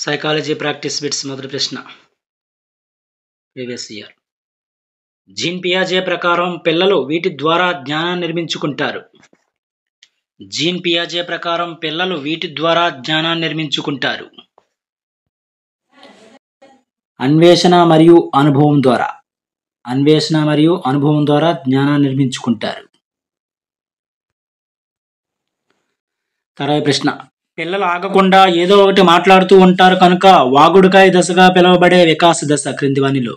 Psychology practice bits మొదటి ప్రశ్న previous year. Gene పియాజే ప్రకారం పిల్లలు వీటి ద్వారా జ్ఞానాన్ని నిర్మించుకుంటారు. జీన్ పియాజే ప్రకారం పిల్లలు వీటి ద్వారా జ్ఞానాన్ని నిర్మించుకుంటారు. అన్వేషణ మరియు అనుభవం ద్వారా. అన్వేషణ మరియు అనుభవం ద్వారా జ్ఞానాన్ని నిర్మించుకుంటారు. తర్వాత ప్రశ్న, పిల్లలు ఆగకుండా ఏదో ఒకటి మాట్లాడుతూ ఉంటారు కనుక వాగుడుకాయ దశగా పిలువబడే వికాస దశ క్రింది వానిలో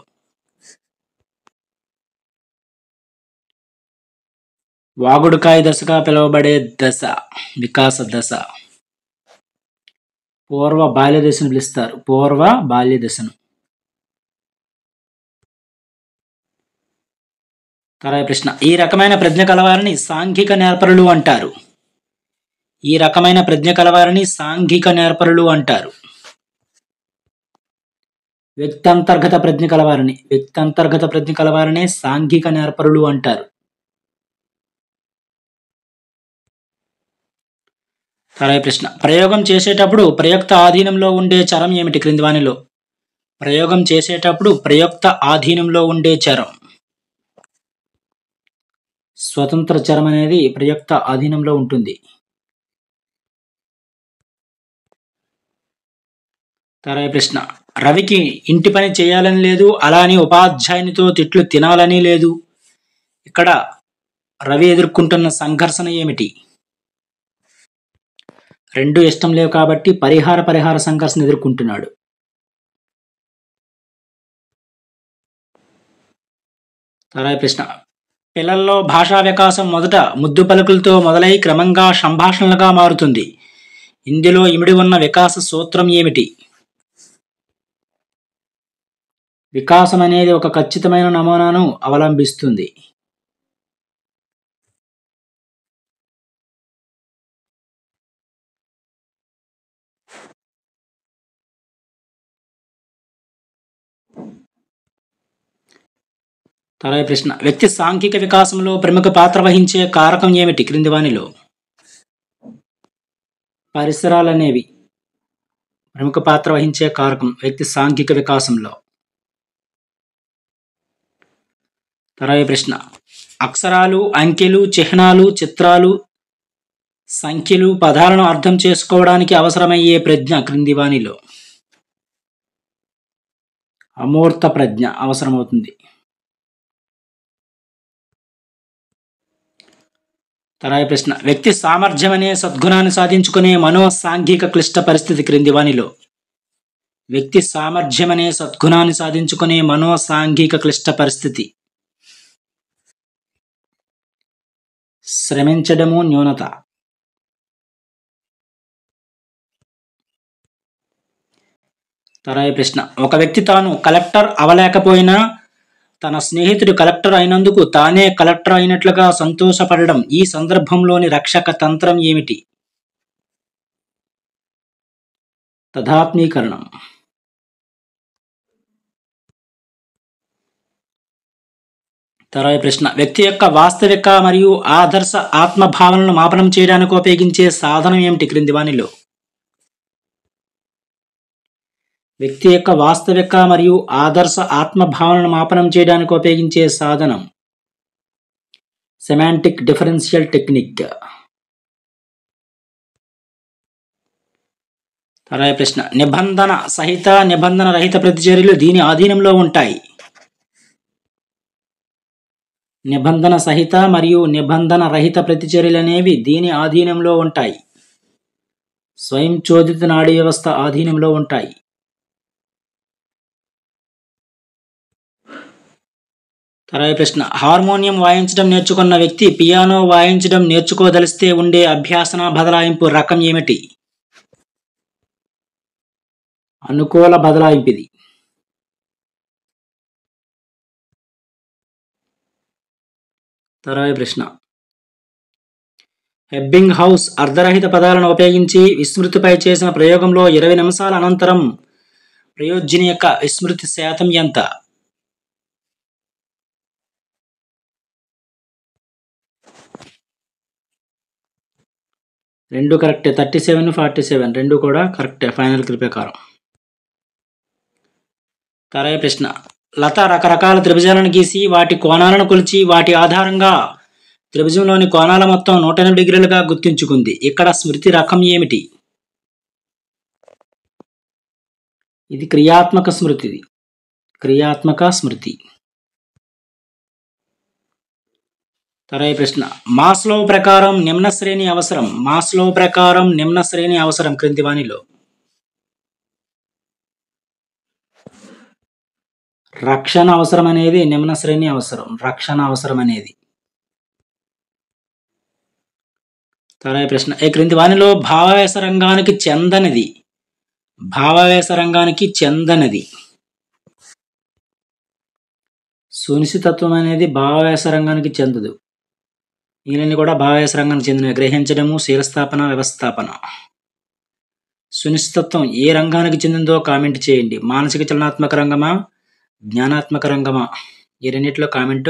వాగుడుకాయ దశగా పిలువబడే దశ వికాస దశ పూర్వ బాల్య దశను పిలుస్తారు. పూర్వ బాల్య దశను. తర్వాత ప్రశ్న, ఈ రకమైన ప్రజ్ఞ కలవారిని సాంఘిక నేర్పరులు అంటారు. ఈ రకమైన ప్రజ్ఞ కలవారిని సాంఘిక నేర్పరులు అంటారు. వ్యక్తంతర్గత ప్రజ్ఞ కలవారిని సాంఘిక నేర్పరులు అంటారు. తర్వాత ప్రశ్న, ప్రయోగం చేసేటప్పుడు ప్రయుక్త ఆధీనంలో ఉండే చరం ఏమిటి క్రింది వానిలో? ప్రయోగం చేసేటప్పుడు ప్రయుక్త ఆధీనంలో ఉండే చరం. స్వతంత్ర చరం అనేది ప్రయుక్త ఆధీనంలో ఉంటుంది. తర్వాత ప్రశ్న, రవికి ఇంటి పని చేయాలని లేదు, అలాని ఉపాధ్యాయునితో తిట్లు తినాలని లేదు. ఇక్కడ రవి ఎదుర్కొంటున్న సంఘర్షణ ఏమిటి? రెండు ఇష్టం లేవు కాబట్టి పరిహార సంఘర్షణ ఎదుర్కొంటున్నాడు. తర్వాత ప్రశ్న, పిల్లల్లో భాషా వికాసం మొదట ముద్దు పలుకులతో మొదలై క్రమంగా సంభాషణలుగా మారుతుంది. ఇందులో ఇమిడి ఉన్న వికాస సూత్రం ఏమిటి? వికాసం అనేది ఒక ఖచ్చితమైన నమూనాను అవలంబిస్తుంది. తర్వాత ప్రశ్న, వ్యక్తి సాంఘిక వికాసంలో ప్రముఖ పాత్ర వహించే కారకం ఏమిటి క్రింది వానిలో? పరిసరాలు అనేవి ప్రముఖ పాత్ర వహించే కారకం వ్యక్తి సాంఘిక వికాసంలో. తర్వాత ప్రశ్న, అక్షరాలు, అంకెలు, చిహ్నాలు, చిత్రాలు, సంఖ్యలు, పదాలను అర్థం చేసుకోవడానికి అవసరమయ్యే ప్రజ్ఞ క్రింది వానిలో? అమూర్త ప్రజ్ఞ అవసరమవుతుంది. తర్వాత ప్రశ్న, వ్యక్తి సామర్థ్యం అనే సద్గుణాన్ని సాధించుకునే మనోసాంఘిక క్లిష్ట పరిస్థితి క్రింది వానిలో? వ్యక్తి సామర్థ్యం అనే సద్గుణాన్ని సాధించుకునే మనోసాంఘిక క్లిష్ట పరిస్థితి. శ్రమించడము, న్యూనత. తర్వాత ప్రశ్న, ఒక వ్యక్తి తాను కలెక్టర్ అవలేకపోయినా తన స్నేహితుడు కలెక్టర్ అయినందుకు తానే కలెక్టర్ అయినట్లుగా సంతోషపడడం ఈ సందర్భంలోని రక్షక తంత్రం ఏమిటి? తదాత్మీకరణం. తర్వాత ప్రశ్న, వ్యక్తి యొక్క వాస్తవిక మరియు ఆదర్శ ఆత్మభావనలను మాపనం చేయడానికి ఉపయోగించే సాధనం ఏమిటి క్రింది వానిలో? వ్యక్తి యొక్క వాస్తవిక మరియు ఆదర్శ ఆత్మభావనలను మాపనం చేయడానికి ఉపయోగించే సాధనం సెమాంటిక్ డిఫరెన్షియల్ టెక్నిక్. తర్వాత ప్రశ్న, నిబంధన సహిత, నిబంధన రహిత ప్రతిచర్యలు దీని ఆధీనంలో ఉంటాయి. నిబంధన సహిత మరియు నిబంధన రహిత ప్రతిచర్యలు అనేవి దీని ఆధీనంలో ఉంటాయి. స్వయంచోదిత నాడీ వ్యవస్థ ఆధీనంలో ఉంటాయి. తర్వాత ప్రశ్న, హార్మోనియం వాయించడం నేర్చుకున్న వ్యక్తి పియానో వాయించడం నేర్చుకోదలిస్తే ఉండే అభ్యాసన బదలాయింపు రకం ఏమిటి? అనుకూల బదలాయింపిది. తర్వాత ప్రశ్న, హెబ్బింగ్ హౌస్ అర్ధరహిత పదాలను ఉపయోగించి విస్మృతిపై చేసిన ప్రయోగంలో 20 నిమిషాల అనంతరం ప్రయోజని యొక్క విస్మృతి శాతం ఎంత? రెండు కరెక్టే. 37, 47 రెండు కూడా కరెక్టే ఫైనల్ ప్రకారం. తరగతి ప్రశ్న. లత రకరకాల త్రిభుజాలను గీసి వాటి కోణాలను కొలిచి వాటి ఆధారంగా త్రిభుజంలోని కోణాల మొత్తం 180 డిగ్రీలుగా గుర్తించుకుంది. ఇక్కడ స్మృతి రకం ఏమిటి? ఇది క్రియాత్మక స్మృతి. క్రియాత్మక స్మృతి. తరగతి ప్రశ్న. మాస్లో ప్రకారం నిమ్న శ్రేణి అవసరం. మాస్లో ప్రకారం నిమ్న శ్రేణి అవసరం క్రింది వానిలో రక్షణ అవసరం అనేది నిమ్న శ్రేణి అవసరం. రక్షణ అవసరం అనేది. తరగతి ప్రశ్న. ఈ క్రింది వానిలో భావావేశ రంగానికి చెందనిది. భావావేశ రంగానికి చెందనిది. సునిశ్చితత్వం అనేది భావావేశ రంగానికి చెందదు. ఈయనని కూడా భావావేశ రంగానికి చెందినవి. గ్రహించడము, శీలస్థాపన, వ్యవస్థాపన. సునిశ్చితత్వం ఏ రంగానికి చెందిందో కామెంట్ చేయండి. మానసిక చలనాత్మక రంగమా, జ్ఞానాత్మక రంగమా? ఈ రెండిట్లో కామెంట్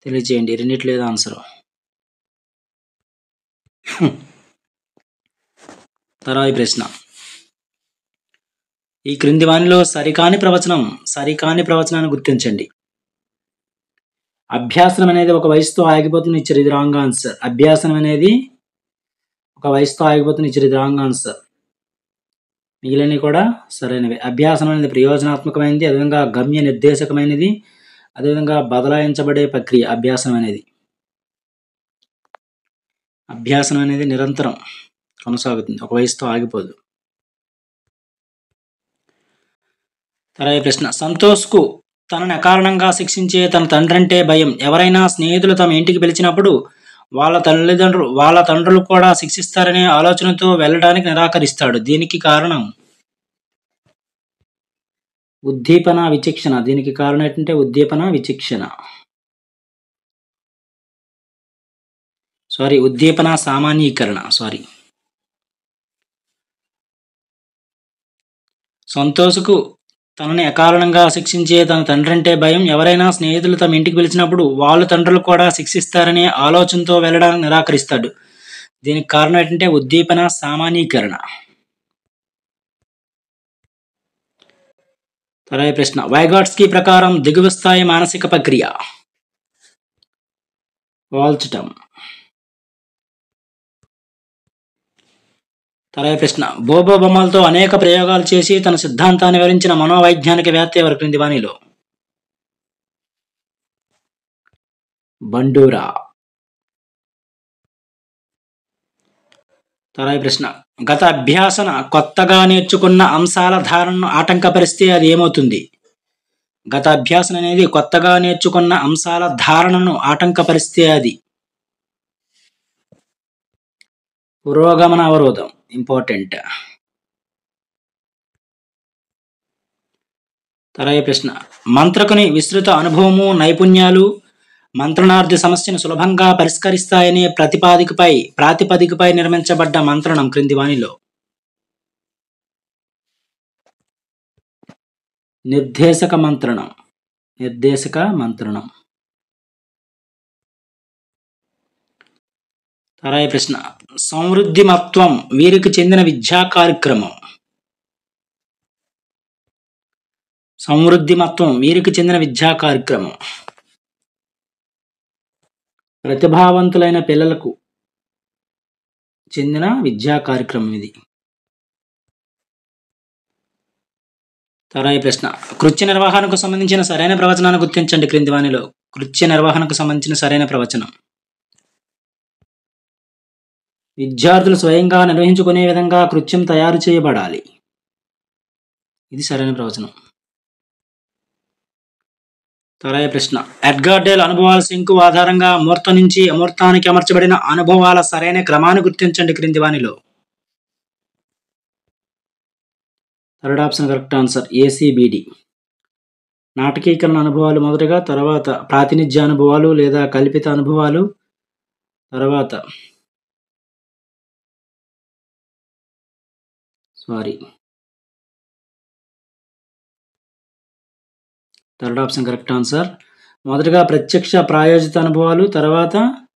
తెలియజేయండి. ఈ రెండిట్లో ఏదో ఆన్సర్. తరువాయి ప్రశ్న. ఈ క్రింది వానిలో సరికాని ప్రవచనం. సరికాని ప్రవచనాన్ని గుర్తించండి. అభ్యాసనం అనేది ఒక వయసుతో ఆగిపోతుంది ఇచ్చారు. ఇది రాంగ్ ఆన్సర్. అభ్యాసనం అనేది ఒక వయసుతో ఆగిపోతుంది ఇచ్చారు. ఇది రాంగ్ ఆన్సర్. మిగిలినవి కూడా సరైనవి. అభ్యాసనం అనేది ప్రయోజనాత్మకమైనది, అదేవిధంగా గమ్య నిర్దేశకమైనది, అదేవిధంగా బదలాయించబడే ప్రక్రియ అభ్యాసనం అనేది. అభ్యాసనం అనేది నిరంతరం కొనసాగుతుంది, ఒక వయసుతో ఆగిపోదు. తరువాయి ప్రశ్న. సంతోష్కు తనని అకారణంగా శిక్షించే తన తండ్రంటే భయం. ఎవరైనా స్నేహితులు తమ ఇంటికి పిలిచినప్పుడు వాళ్ళ తండ్రులు కూడా శిక్షిస్తారనే ఆలోచనతో వెళ్ళడానికి నిరాకరిస్తాడు. దీనికి కారణం ఉద్దీపన విచక్షణ. దీనికి కారణం ఏంటంటే ఉద్దీపన విచక్షణ. ఉద్దీపన సామాన్యీకరణ. సంతోష్కు తనని అకారణంగా శిక్షించే తన తండ్రంటే భయం. ఎవరైనా స్నేహితులు తమ ఇంటికి పిలిచినప్పుడు వాళ్ళ తండ్రులు కూడా శిక్షిస్తారనే ఆలోచనతో వెళ్ళడానికి నిరాకరిస్తాడు. దీనికి కారణం ఏంటంటే ఉద్దీపన సామాన్యీకరణ. తరువాయి ప్రశ్న. వైగాట్స్కీ ప్రకారం దిగువ స్థాయి మానసిక ప్రక్రియ వాల్చటం. తరువాయి ప్రశ్న. బోబో బొమ్మలతో అనేక ప్రయోగాలు చేసి తన సిద్ధాంతాన్ని వివరించిన మనోవైజ్ఞానికవేత్త ఎవరు క్రింది వానిలో? బండూరా. తరువాయి ప్రశ్న. గత అభ్యాసన కొత్తగా నేర్చుకున్న అంశాల ధారణను ఆటంకపరిస్తే అది ఏమవుతుంది? గత అభ్యాసన అనేది కొత్తగా నేర్చుకున్న అంశాల ధారణను ఆటంకపరిస్తే అది పురోగమన అవరోధం. ఇంపార్టెంట్. తరువాయి ప్రశ్న. మంత్రకుని విస్తృత అనుభవము, నైపుణ్యాలు మంత్రణార్థి సమస్యను సులభంగా పరిష్కరిస్తాయనే ప్రాతిపదికపై నిర్మించబడ్డ మంత్రణం క్రింది వానిలో? నిర్దేశక మంత్రణం. నిర్దేశక మంత్రణం. తరువాయి ప్రశ్న. సంవృద్ధిమత్వం వీరికి చెందిన విద్యా కార్యక్రమం. సంవృద్ధిమత్వం వీరికి చెందిన విద్యా కార్యక్రమం. ప్రతిభావంతులైన పిల్లలకు చెందిన విద్యా కార్యక్రమం ఇది. తరువాయి ప్రశ్న. కృత్య నిర్వహణకు సంబంధించిన సరైన ప్రవచనాన్ని గుర్తించండి క్రింది వానిలో? కృత్య నిర్వహణకు సంబంధించిన సరైన ప్రవచనం. విద్యార్థులు స్వయంగా నిర్వహించుకునే విధంగా కృత్యం తయారు చేయబడాలి. ఇది సరైన ప్రవచనం. తరువాయి ప్రశ్న. ఎడ్గార్ డేల్ అనుభవాల శంకు ఆధారంగా మూర్త నుంచి అమూర్తానికి అమర్చబడిన అనుభవాల సరైన క్రమాన్ని గుర్తించండి క్రింది వానిలో? Third option correct answer. ACBD. నాటకీకరణ అనుభవాలు మొదటగా, తర్వాత ప్రాతినిధ్య అనుభవాలు లేదా కల్పిత అనుభవాలు, తర్వాత థర్డ్ ఆప్షన్ కరెక్ట్ ఆన్సర్. మొదటగా ప్రత్యక్ష ప్రాయోజిత అనుభవాలు, తర్వాత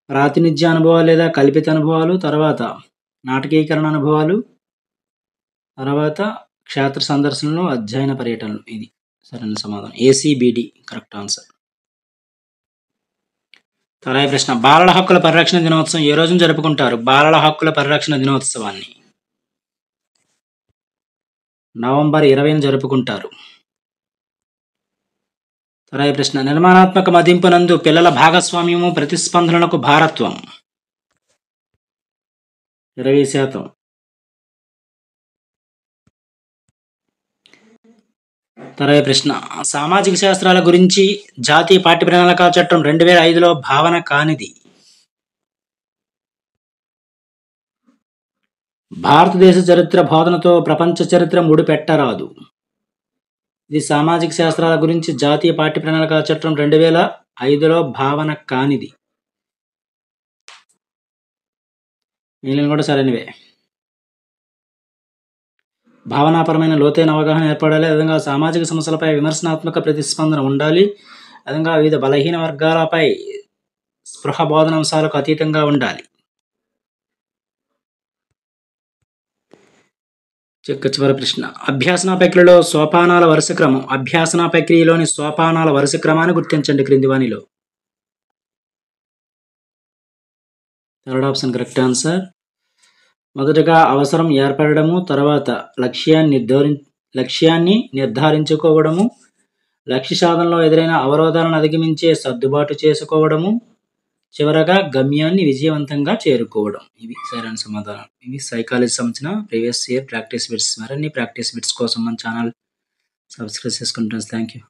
ప్రాతినిధ్య అనుభవాలు లేదా కల్పిత అనుభవాలు, తర్వాత నాటకీకరణ అనుభవాలు, తర్వాత క్షేత్ర సందర్శనలు, అధ్యయన పర్యటనలు. ఇది సరైన సమాధానం. ACBD correct answer. తర్వాత ప్రశ్న, బాలల హక్కుల పరిరక్షణ దినోత్సవం ఏ రోజున జరుపుకుంటారు? బాలల హక్కుల పరిరక్షణ దినోత్సవాన్ని నవంబర్ 20న జరుపుకుంటారు. తర్వాత ప్రశ్న, నిర్మాణాత్మక మదింపునందు పిల్లల భాగస్వామ్యము ప్రతిస్పందనలకు భారత్వం 20%. తర్వాత ప్రశ్న, సామాజిక శాస్త్రాల గురించి జాతీయ పాఠ్య ప్రణాళిక చట్టం 2005లో భావన కానిది. భారతదేశ చరిత్ర బోధనతో ప్రపంచ చరిత్ర ముడిపెట్టరాదు. ఇది సామాజిక శాస్త్రాల గురించి జాతీయ పాఠ్య ప్రణాళిక చట్టం 2005లో భావన కానిది. మిగిలిన కూడా సరైనవే. భావనాపరమైన లోతైన అవగాహన ఏర్పడాలి. అదేవిధంగా సామాజిక సమస్యలపై విమర్శనాత్మక ప్రతిస్పందన ఉండాలి. అదేవిధంగా వివిధ బలహీన వర్గాలపై స్పృహ బోధనాంశాలకు అతీతంగా ఉండాలి. చివరి ప్రశ్న, అభ్యాసన ప్రక్రియలో సోపానాల వరుస క్రమం. అభ్యాసన ప్రక్రియలోని సోపానాల వరుస క్రమాన్ని గుర్తించండి క్రింది వానిలో. Third option correct answer. మొదటగా అవసరం ఏర్పడము, తర్వాత లక్ష్యాన్ని నిర్ధారించుకోవడము, లక్ష్య సాధనలో ఎదురైన అవరోధాలను అధిగమించే సర్దుబాటు చేసుకోవడము, చివరగా గమ్యాన్ని విజయవంతంగా చేరుకోవడం. ఇవి సరైన సమాధానం. ఇవి సైకాలజీ సంబంధించిన ప్రీవియస్ ఇయర్ ప్రాక్టీస్ బిట్స్. మరిన్ని ప్రాక్టీస్ బిట్స్ కోసం మన ఛానల్ సబ్స్క్రైబ్ చేసుకుంటాను. Thank you.